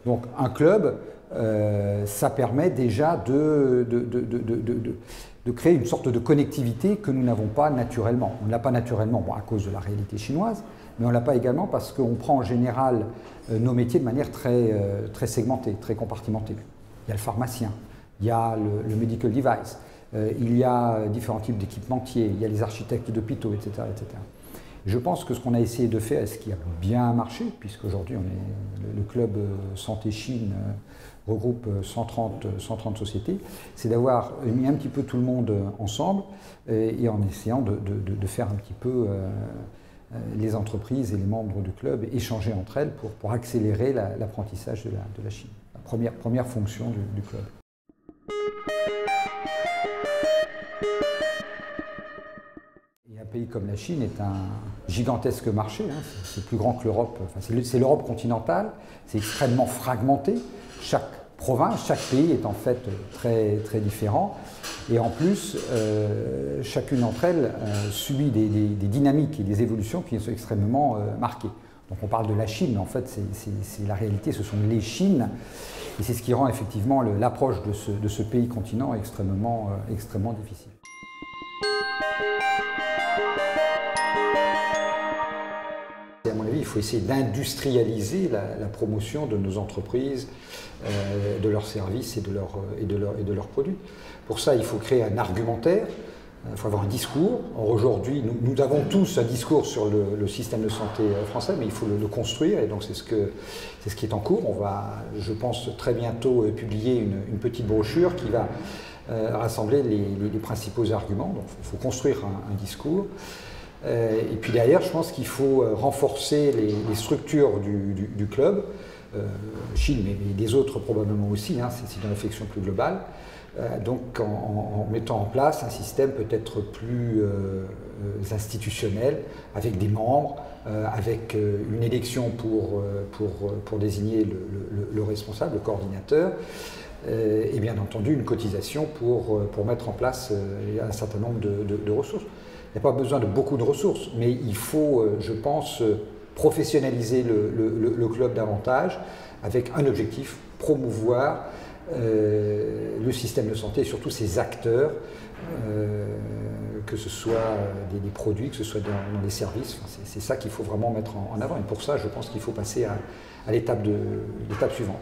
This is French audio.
Donc un club, ça permet déjà de créer une sorte de connectivité que nous n'avons pas naturellement. On ne l'a pas naturellement à cause de la réalité chinoise, mais on ne l'a pas également parce qu'on prend en général nos métiers de manière très segmentée, très compartimentée. Il y a le pharmacien, il y a le medical device, il y a différents types d'équipementiers, il y a les architectes d'hôpitaux, etc., etc. Je pense que ce qu'on a essayé de faire, et ce qui a bien marché, puisqu'aujourd'hui le club Santé Chine regroupe 130 sociétés, c'est d'avoir mis un petit peu tout le monde ensemble et en essayant de faire un petit peu les entreprises et les membres du club échanger entre elles pour accélérer l'apprentissage de la Chine. La première fonction du club. Et un pays comme la Chine est un gigantesque marché, hein, c'est plus grand que l'Europe, enfin, c'est l'Europe continentale, c'est extrêmement fragmenté, chaque province, chaque pays est en fait très différent, et en plus, chacune d'entre elles subit des dynamiques et des évolutions qui sont extrêmement marquées. Donc on parle de la Chine, mais en fait c'est la réalité, ce sont les Chines, et c'est ce qui rend effectivement l'approche de ce pays continent extrêmement difficile. À mon avis, il faut essayer d'industrialiser la promotion de nos entreprises, de leurs services et de leurs produits. Pour ça, il faut créer un argumentaire, il faut avoir un discours. Or, aujourd'hui, nous avons tous un discours sur le système de santé français, mais il faut le construire, et donc c'est ce qui est en cours. On va, je pense, très bientôt publier une petite brochure qui va rassembler les principaux arguments. Donc, il faut construire un discours. Et puis derrière, je pense qu'il faut renforcer les structures du club, Chine, mais des autres probablement aussi, hein, c'est une réflexion plus globale. Donc en mettant en place un système peut-être plus institutionnel, avec des membres, avec une élection pour désigner le responsable, le coordinateur, et bien entendu une cotisation pour mettre en place un certain nombre de ressources. Il n'y a pas besoin de beaucoup de ressources, mais il faut, je pense, professionnaliser le club davantage avec un objectif, promouvoir le système de santé et surtout ses acteurs, que ce soit des produits, que ce soit dans les services. Enfin, c'est ça qu'il faut vraiment mettre en avant. Et pour ça, je pense qu'il faut passer à l'étape suivante.